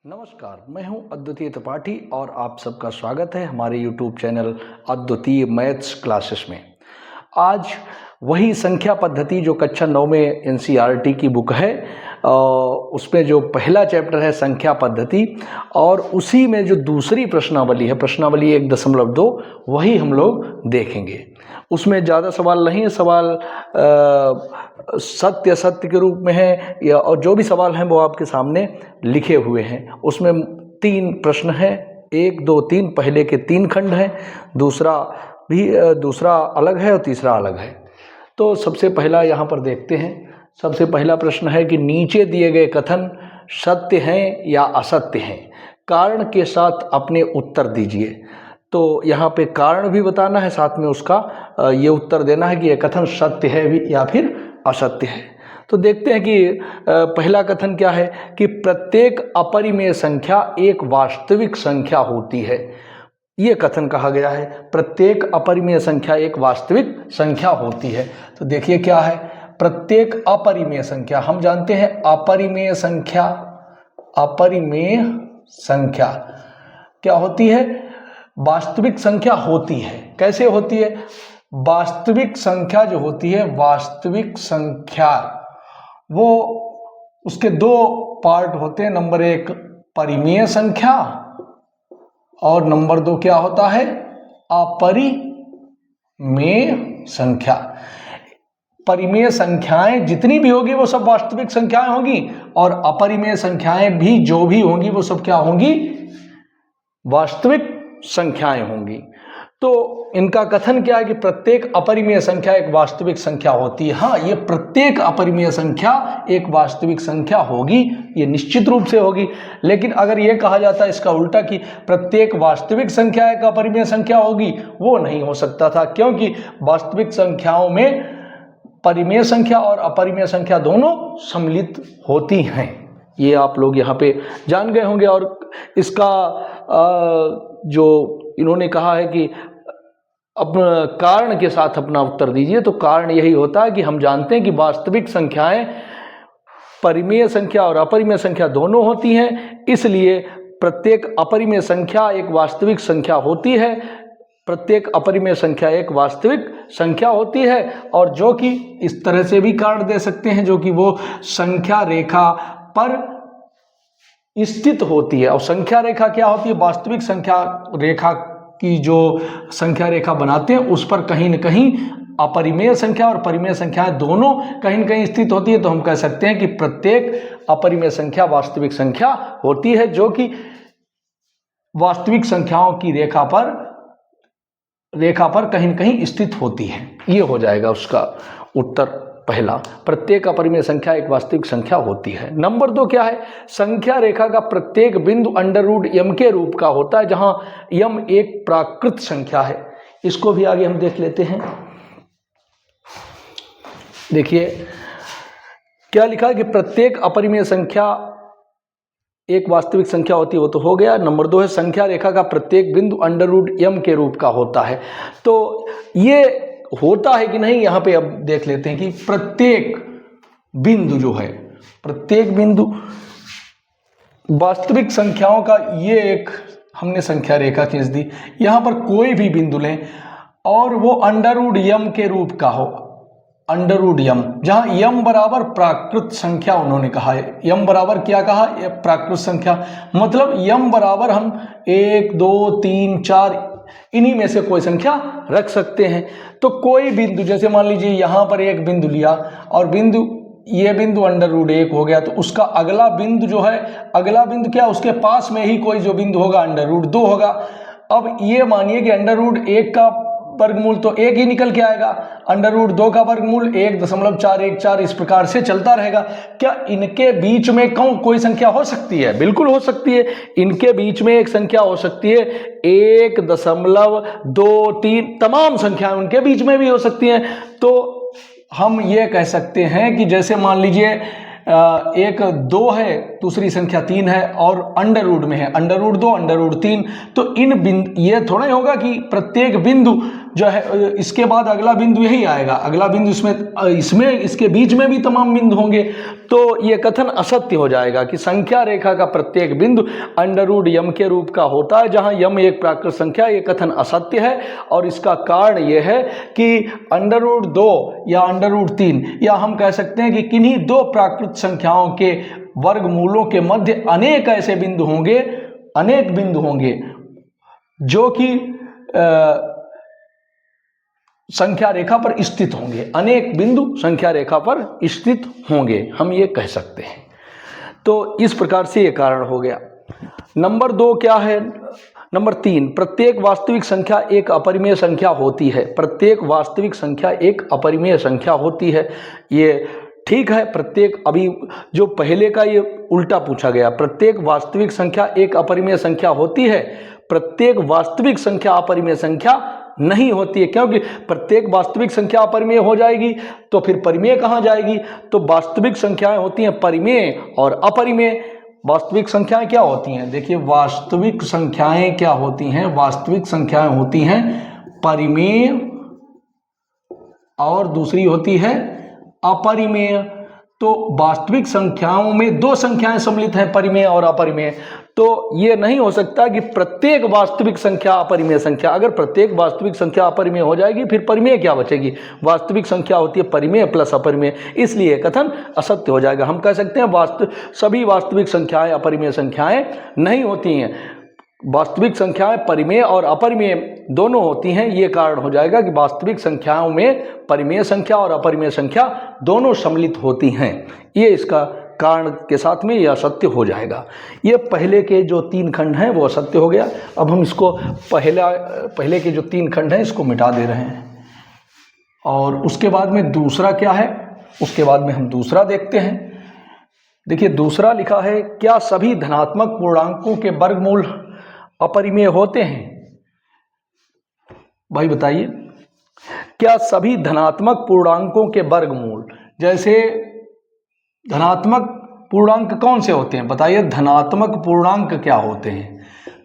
नमस्कार, मैं हूं अद्वितीय त्रिपाठी और आप सबका स्वागत है हमारे YouTube चैनल अद्वितीय मैथ्स क्लासेस में। आज वही संख्या पद्धति जो कक्षा 9 में NCERT की बुक है, उसमें जो पहला चैप्टर है संख्या पद्धति, और उसी में जो दूसरी प्रश्नावली है, प्रश्नावली 1.2, वही हम लोग देखेंगे। उसमें ज़्यादा सवाल नहीं है, सवाल सत्य असत्य के रूप में है, या और जो भी सवाल हैं वो आपके सामने लिखे हुए हैं। उसमें 3 प्रश्न हैं, 1, 2, 3। पहले के 3 खंड हैं, दूसरा अलग है और तीसरा अलग है। तो सबसे पहला यहाँ पर देखते हैं। सबसे पहला प्रश्न है कि नीचे दिए गए कथन सत्य हैं या असत्य हैं, कारण के साथ अपने उत्तर दीजिए। तो यहाँ पे कारण भी बताना है, साथ में उसका ये उत्तर देना है कि यह कथन सत्य है भी या फिर असत्य है। तो देखते हैं कि पहला कथन क्या है कि प्रत्येक अपरिमेय संख्या एक वास्तविक संख्या होती है। ये कथन कहा गया है, प्रत्येक अपरिमेय संख्या एक वास्तविक संख्या होती है। तो देखिए क्या है, प्रत्येक अपरिमेय संख्या, हम जानते हैं अपरिमेय संख्या क्या होती है? वास्तविक संख्या होती है। कैसे होती है? वास्तविक संख्या जो होती है, वास्तविक संख्या वो उसके 2 पार्ट होते हैं। नंबर 1 परिमेय संख्या और नंबर 2 क्या होता है? अपरिमेय संख्या। परिमेय संख्याएं जितनी भी होगी वो सब वास्तविक संख्याएं होंगी, और अपरिमेय संख्याएं भी जो भी होंगी वो सब क्या होंगी? वास्तविक संख्याएं होंगी। तो इनका कथन क्या है कि प्रत्येक अपरिमेय संख्या एक वास्तविक संख्या होती है। हाँ, ये प्रत्येक अपरिमेय संख्या एक वास्तविक संख्या होगी, ये निश्चित रूप से होगी। लेकिन अगर ये कहा जाता है इसका उल्टा कि प्रत्येक वास्तविक संख्या एक अपरिमेय संख्या होगी, वो नहीं हो सकता था, क्योंकि वास्तविक संख्याओं में परिमेय संख्या और अपरिमेय संख्या दोनों सम्मिलित होती हैं। ये आप लोग यहाँ पे जान गए होंगे। और इसका जो इन्होंने कहा है कि अपना कारण के साथ अपना उत्तर दीजिए, तो कारण यही होता है कि हम जानते हैं कि वास्तविक संख्याएं परिमेय संख्या और अपरिमेय संख्या दोनों होती हैं, इसलिए प्रत्येक अपरिमेय संख्या एक वास्तविक संख्या होती है। प्रत्येक अपरिमेय संख्या एक वास्तविक संख्या होती है, और जो कि इस तरह से भी कारण दे सकते हैं, जो कि वो संख्या रेखा पर स्थित होती है। और संख्या रेखा क्या होती है? वास्तविक संख्या रेखा की जो संख्या रेखा बनाते हैं उस पर कहीं न कहीं अपरिमेय संख्या और परिमेय संख्याएं दोनों कहीं न कहीं स्थित होती है। तो हम कह सकते हैं कि प्रत्येक अपरिमेय संख्या वास्तविक संख्या होती है, जो कि वास्तविक संख्याओं की रेखा पर कहीं न कहीं स्थित होती है। ये हो जाएगा उसका उत्तर पहला, प्रत्येक अपरिमेय संख्या एक वास्तविक संख्या होती है। नंबर 2 क्या है? संख्या रेखा का प्रत्येक बिंदु √m के रूप का होता है, जहां m एक प्राकृत संख्या है। इसको भी आगे हम देख लेते हैं। देखिए क्या लिखा है कि प्रत्येक अपरिमेय संख्या एक वास्तविक संख्या होती है, वो तो हो गया। नंबर 2 है संख्या रेखा का प्रत्येक बिंदु √m के रूप का होता है। तो ये होता है कि नहीं, यहाँ पे अब देख लेते हैं कि प्रत्येक बिंदु जो है, प्रत्येक बिंदु वास्तविक संख्याओं का, ये एक हमने संख्या रेखा खींच दी। यहाँ पर कोई भी बिंदु लें और वो √m के रूप का हो, √m, जहां m बराबर प्राकृत संख्या उन्होंने कहा है। m बराबर क्या कहा? प्राकृत संख्या, मतलब m बराबर हम 1, 2, 3, 4 इन्हीं में से कोई संख्या रख सकते हैं। तो कोई बिंदु, जैसे मान लीजिए यहाँ पर एक बिंदु लिया और ये बिंदु √1 हो गया, तो उसका अगला बिंदु जो है, अगला बिंदु क्या, उसके पास में ही कोई जो बिंदु होगा √2 होगा। अब ये मानिए कि √1 का वर्गमूल तो 1 ही निकल के आएगा, √2 का वर्गमूल 1.414, इस प्रकार से चलता रहेगा। क्या इनके बीच में कोई संख्या हो सकती है? बिल्कुल हो सकती है। इनके बीच में एक संख्या हो सकती है 1.23, तमाम संख्याएं उनके बीच में भी हो सकती हैं। तो हम ये कह सकते हैं कि जैसे मान लीजिए एक 2 है, दूसरी संख्या 3 है और अंडर रूट में है √2, √3, तो इन बिंदु, ये थोड़ा ही होगा कि प्रत्येक बिंदु जो है, इसके बाद अगला बिंदु यही आएगा, अगला बिंदु इसमें इसके बीच में भी तमाम बिंदु होंगे, तो ये कथन असत्य हो जाएगा कि संख्या रेखा का प्रत्येक बिंदु अंडर यम के रूप का होता है, जहां यम एक प्राकृत संख्या। ये कथन असत्य है और इसका कारण यह है कि √2 या √3 या हम कह सकते हैं कि किन्हीं दो प्राकृत संख्याओं के वर्गमूलों के मध्य अनेक ऐसे बिंदु होंगे, अनेक बिंदु होंगे जो कि संख्या रेखा पर स्थित होंगे, अनेक बिंदु संख्या रेखा पर स्थित होंगे, हम ये कह सकते हैं। तो इस प्रकार से ये कारण हो गया। नंबर 2 क्या है? नंबर 3, प्रत्येक वास्तविक संख्या एक अपरिमेय संख्या होती है। प्रत्येक वास्तविक संख्या एक अपरिमेय संख्या होती है, ये ठीक है। प्रत्येक, अभी जो पहले का ये उल्टा पूछा गया, प्रत्येक वास्तविक संख्या एक अपरिमेय संख्या होती है, प्रत्येक वास्तविक संख्या अपरिमेय संख्या नहीं होती है, क्योंकि प्रत्येक वास्तविक संख्या अपरिमेय हो जाएगी तो फिर परिमेय कहाँ जाएगी? तो वास्तविक संख्याएं होती हैं परिमेय और अपरिमेय। वास्तविक संख्याएं क्या होती हैं? देखिए, वास्तविक संख्याएं क्या होती हैं? वास्तविक संख्याएं होती हैं परिमेय और दूसरी होती है अपरिमेय। तो वास्तविक संख्याओं में दो संख्याएं सम्मिलित हैं, परिमेय और अपरिमेय। तो ये नहीं हो सकता कि प्रत्येक वास्तविक संख्या अपरिमेय संख्या। अगर प्रत्येक वास्तविक संख्या अपरिमेय हो जाएगी फिर परिमेय क्या बचेगी? वास्तविक संख्या होती है परिमेय प्लस अपरिमेय, इसलिए कथन असत्य हो जाएगा। हम कह सकते हैं सभी वास्तविक संख्याएं अपरिमेय संख्याएं नहीं होती हैं, वास्तविक संख्याएं परिमेय और अपरिमेय दोनों होती हैं। ये कारण हो जाएगा कि वास्तविक संख्याओं में परिमेय संख्या और अपरिमेय संख्या दोनों सम्मिलित होती हैं। ये इसका कारण के साथ में यह असत्य हो जाएगा। ये पहले के जो 3 खंड हैं वो असत्य हो गया। अब हम इसको पहले के जो 3 खंड हैं इसको मिटा दे रहे हैं और उसके बाद में दूसरा क्या है, उसके बाद में हम दूसरा देखते हैं। देखिए, दूसरा लिखा है, क्या सभी धनात्मक पूर्णांकों के वर्गमूल अपरिमेय होते हैं? भाई बताइए, क्या सभी धनात्मक पूर्णांकों के वर्गमूल, जैसे धनात्मक पूर्णांक कौन से होते हैं? बताइए, धनात्मक पूर्णांक क्या होते हैं?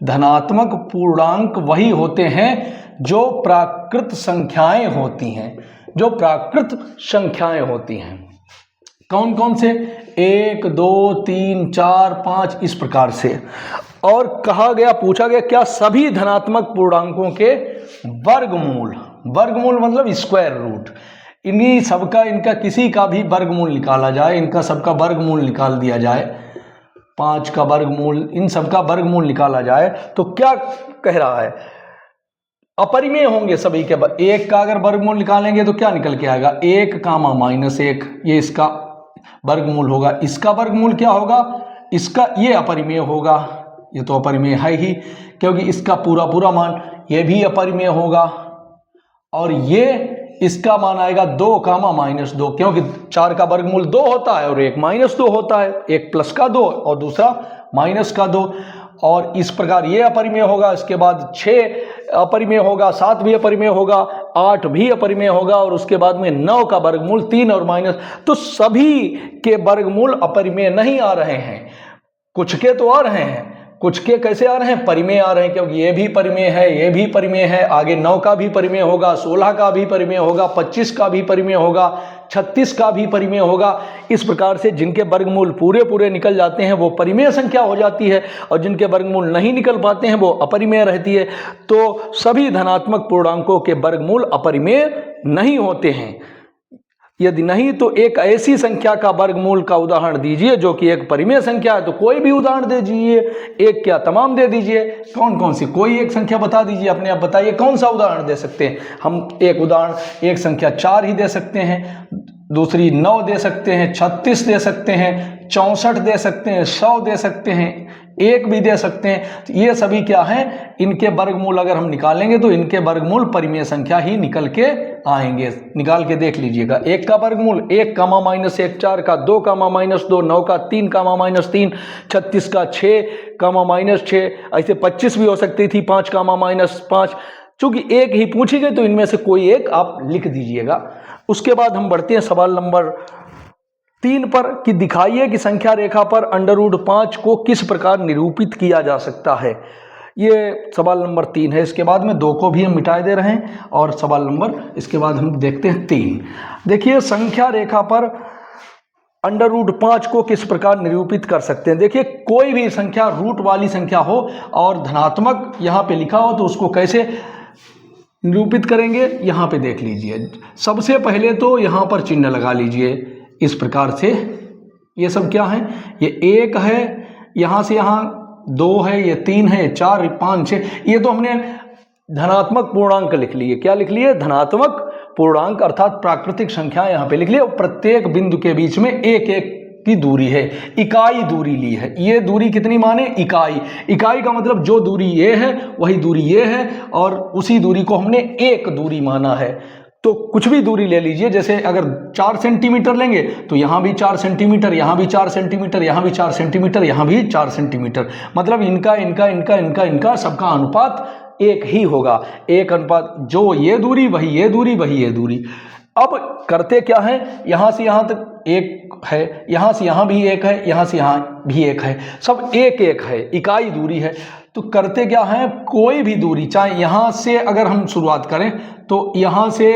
धनात्मक पूर्णांक वही होते हैं जो प्राकृत संख्याएं होती हैं, जो प्राकृत संख्याएं होती हैं। कौन कौन से? 1, 2, 3, 4, 5 इस प्रकार से। और कहा गया, पूछा गया, क्या सभी धनात्मक पूर्णांकों के वर्गमूल, वर्गमूल मतलब स्क्वायर रूट, इन्हीं सबका, इनका किसी का भी वर्गमूल निकाला जाए, इनका सबका वर्गमूल निकाल दिया जाए, 5 का वर्गमूल, इन सबका वर्गमूल निकाला जाए तो क्या कह रहा है? अपरिमेय होंगे सभी के। 1 का अगर वर्गमूल निकालेंगे तो क्या निकल के आएगा? 1, -1, ये इसका वर्गमूल होगा। इसका वर्गमूल क्या होगा? इसका, ये अपरिमेय होगा, ये तो अपरिमेय है ही, क्योंकि इसका पूरा पूरा मान ये भी अपरिमेय होगा। और ये इसका मान आएगा 2, -2, क्योंकि 4 का वर्गमूल 2 होता है और एक -2 होता है, एक प्लस का 2 और दूसरा माइनस का 2। और इस प्रकार ये अपरिमेय होगा। इसके बाद 6 अपरिमेय होगा, 7 भी अपरिमेय होगा, 8 भी अपरिमेय होगा और उसके बाद में 9 का वर्गमूल 3 और माइनस। तो सभी के वर्गमूल अपरिमेय नहीं आ रहे हैं, कुछ के तो आ रहे हैं। कुछ के कैसे आ रहे हैं? परिमेय आ रहे हैं, क्योंकि ये भी परिमेय है, ये भी परिमेय है। आगे 9 का भी परिमेय होगा, 16 का भी परिमेय होगा, 25 का भी परिमेय होगा, 36 का भी परिमेय होगा। इस प्रकार से जिनके वर्गमूल पूरे पूरे निकल जाते हैं वो परिमेय संख्या हो जाती है और जिनके वर्गमूल नहीं निकल पाते हैं वो अपरिमेय रहती है। तो सभी धनात्मक पूर्णांकों के वर्गमूल अपरिमेय नहीं होते हैं। यदि नहीं तो एक ऐसी संख्या का वर्गमूल का उदाहरण दीजिए जो कि एक परिमेय संख्या है। तो कोई भी उदाहरण दे दीजिए, एक क्या तमाम दे दीजिए, कौन कौन सी, कोई एक संख्या बता दीजिए, अपने आप बताइए कौन सा उदाहरण दे सकते हैं। हम एक उदाहरण, एक संख्या 4 ही दे सकते हैं, दूसरी 9 दे सकते हैं, 36 दे सकते हैं, 64 दे सकते हैं, 100 दे सकते हैं, 1 भी दे सकते हैं। तो ये सभी क्या हैं? इनके वर्गमूल अगर हम निकालेंगे तो इनके वर्गमूल परिमेय संख्या ही निकल के आएंगे। निकाल के देख लीजिएगा। 1 का वर्गमूल 1, -1, 4 का 2, -2, 9 का 3, -3, 36 का 6, -6, ऐसे 25 भी हो सकती थी, 5, -5। चूंकि एक ही पूछी गई तो इनमें से कोई एक आप लिख दीजिएगा। उसके बाद हम बढ़ते हैं सवाल नंबर 3 पर कि दिखाइए कि संख्या रेखा पर √5 को किस प्रकार निरूपित किया जा सकता है। ये सवाल नंबर 3 है। इसके बाद में 2 को भी हम मिटा दे रहे हैं और सवाल नंबर इसके बाद हम देखते हैं 3। देखिए संख्या रेखा पर √5 को किस प्रकार निरूपित कर सकते हैं। देखिए कोई भी संख्या रूट वाली संख्या हो और धनात्मक यहाँ पे लिखा हो तो उसको कैसे निरूपित करेंगे, यहाँ पे देख लीजिए। सबसे पहले तो यहाँ पर चिन्ह लगा लीजिए इस प्रकार से। ये सब क्या है, ये 1 है, यहाँ से यहाँ 2 है, ये 3 है, 4, 5, 6, ये तो हमने धनात्मक पूर्णांक लिख लिए। क्या लिख लिए, धनात्मक पूर्णांक अर्थात प्राकृतिक संख्या यहाँ पे लिख लिए। प्रत्येक बिंदु के बीच में 1-1 की दूरी है, इकाई दूरी ली है। ये दूरी कितनी माने, इकाई। इकाई का मतलब जो दूरी ये है वही दूरी ये है और उसी दूरी को हमने एक दूरी माना है। तो कुछ भी दूरी ले लीजिए, जैसे अगर 4 सेंटीमीटर लेंगे तो यहाँ भी 4 सेंटीमीटर, यहाँ भी 4 सेंटीमीटर, यहाँ भी 4 सेंटीमीटर, यहाँ भी 4 सेंटीमीटर, मतलब इनका इनका इनका इनका इनका सबका अनुपात एक ही होगा। एक अनुपात, जो ये दूरी वही ये दूरी वही ये दूरी। अब करते क्या है, यहाँ से यहाँ तक 1 है, यहाँ से यहाँ भी 1 है, यहाँ से यहाँ भी 1 है, सब 1-1 है, इकाई दूरी है। तो करते क्या है, कोई भी दूरी, चाहे यहाँ से अगर हम शुरुआत करें तो यहाँ से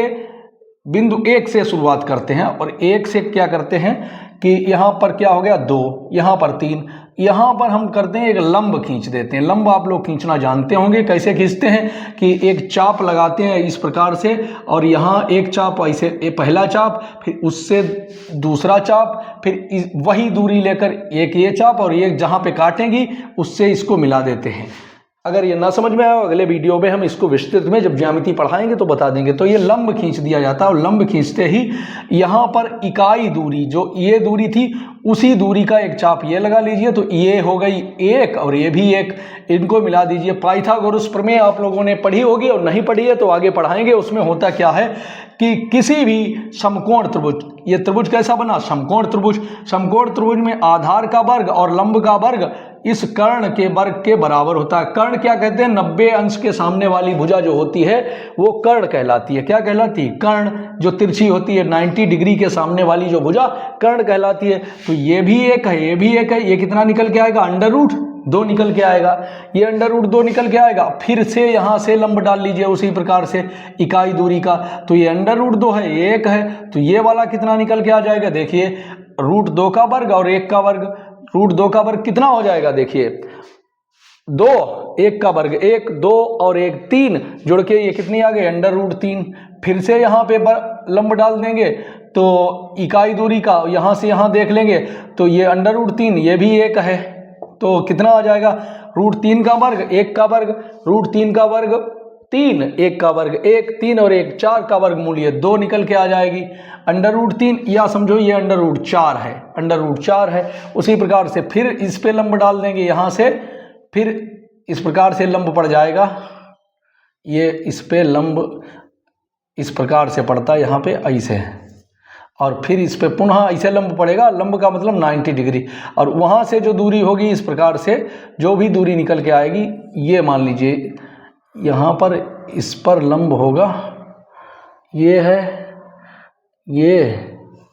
बिंदु 1 से शुरुआत करते हैं और 1 से क्या करते हैं कि यहाँ पर क्या हो गया 2, यहाँ पर 3, यहाँ पर हम करते हैं एक लंब खींच देते हैं। लंब आप लोग खींचना जानते होंगे, कैसे खींचते हैं कि एक चाप लगाते हैं इस प्रकार से और यहाँ एक चाप ऐसे, पहला चाप, फिर उससे दूसरा चाप, फिर वही दूरी लेकर एक ये चाप और एक जहाँ पे काटेंगी उससे इसको मिला देते हैं। अगर ये ना समझ में आए अगले वीडियो में हम इसको विस्तृत में जब ज्यामिति पढ़ाएंगे तो बता देंगे। तो ये लंब खींच दिया जाता है और लंब खींचते ही यहाँ पर इकाई दूरी, जो ये दूरी थी उसी दूरी का एक चाप ये लगा लीजिए, तो ये हो गई 1 और ये भी 1, इनको मिला दीजिए। पाइथागोरस प्रमेय आप लोगों ने पढ़ी होगी और नहीं पढ़ी है तो आगे पढ़ाएंगे। उसमें होता क्या है कि किसी भी समकोण त्रिभुज, ये त्रिभुज कैसा बना, समकोण त्रिभुज, समकोण त्रिभुज में आधार का वर्ग और लंब का वर्ग इस कर्ण के वर्ग के बराबर होता है। कर्ण क्या कहते हैं, 90 अंश के सामने वाली भुजा जो होती है वो कर्ण कहलाती है। क्या कहलाती है, कर्ण। जो तिरछी होती है 90 डिग्री के सामने वाली जो भुजा कर्ण कहलाती है। तो ये भी 1 है, ये भी 1 है, ये कितना निकल के आएगा, √2 निकल के आएगा, ये √2 निकल के आएगा। फिर से यहाँ से लंब डाल लीजिए उसी प्रकार से इकाई दूरी का, तो ये √2 है, ये 1 है, तो ये वाला कितना निकल के आ जाएगा, देखिए √2 का वर्ग और 1 का वर्ग। √2 का वर्ग कितना हो जाएगा, देखिए 2, 1 का वर्ग 1, 2 और 1 3, जुड़ के ये कितनी आ गई, √3। फिर से यहाँ पे लंब डाल देंगे तो इकाई दूरी का यहाँ से यहाँ देख लेंगे तो ये √3, ये भी 1 है, तो कितना आ जाएगा, √3 का वर्ग, 1 का वर्ग, √3 का वर्ग 3, 1 का वर्ग 1, 3 और 1 4 का वर्ग मूल्य 2 निकल के आ जाएगी। √3 या समझो ये √4 है, √4 है। उसी प्रकार से फिर इस पे लंब डाल देंगे यहाँ से, फिर इस प्रकार से लंब पड़ जाएगा, ये इस पे लंब इस प्रकार से पड़ता है यहाँ पे ऐसे, और फिर इस पे पुनः ऐसे लंब पड़ेगा। लंब का मतलब 90 डिग्री, और वहाँ से जो दूरी होगी इस प्रकार से जो भी दूरी निकल के आएगी, ये मान लीजिए यहाँ पर इस पर लंब होगा, ये है,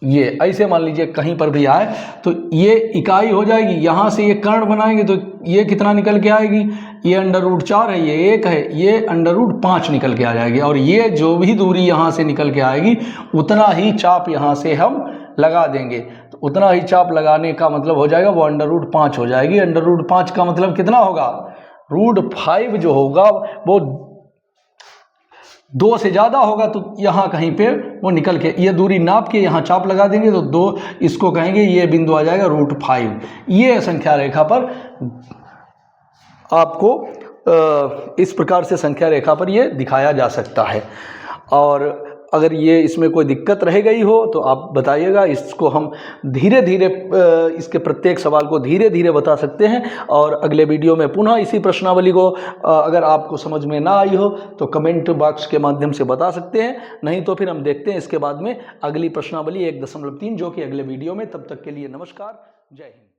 ये ऐसे मान लीजिए कहीं पर भी आए तो ये इकाई हो जाएगी। यहाँ से ये कर्ण बनाएंगे तो ये कितना निकल के आएगी, ये √4 है, ये 1 है, ये √5 निकल के आ जाएगी। और ये जो भी दूरी यहाँ से निकल के आएगी उतना ही चाप यहाँ से हम लगा देंगे, तो उतना ही चाप लगाने का मतलब हो जाएगा वो √5 हो जाएगी। √5 का मतलब कितना होगा, √5 जो होगा वो 2 से ज़्यादा होगा, तो यहाँ कहीं पे वो निकल के ये दूरी नाप के यहाँ चाप लगा देंगे तो 2, इसको कहेंगे ये बिंदु आ जाएगा √5। ये संख्या रेखा पर आपको इस प्रकार से संख्या रेखा पर ये दिखाया जा सकता है। और अगर ये इसमें कोई दिक्कत रह गई हो तो आप बताइएगा, इसको हम धीरे धीरे इसके प्रत्येक सवाल को धीरे धीरे बता सकते हैं। और अगले वीडियो में पुनः इसी प्रश्नावली को अगर आपको समझ में ना आई हो तो कमेंट बॉक्स के माध्यम से बता सकते हैं, नहीं तो फिर हम देखते हैं इसके बाद में अगली प्रश्नावली 1.3 जो कि अगले वीडियो में। तब तक के लिए नमस्कार, जय हिंद।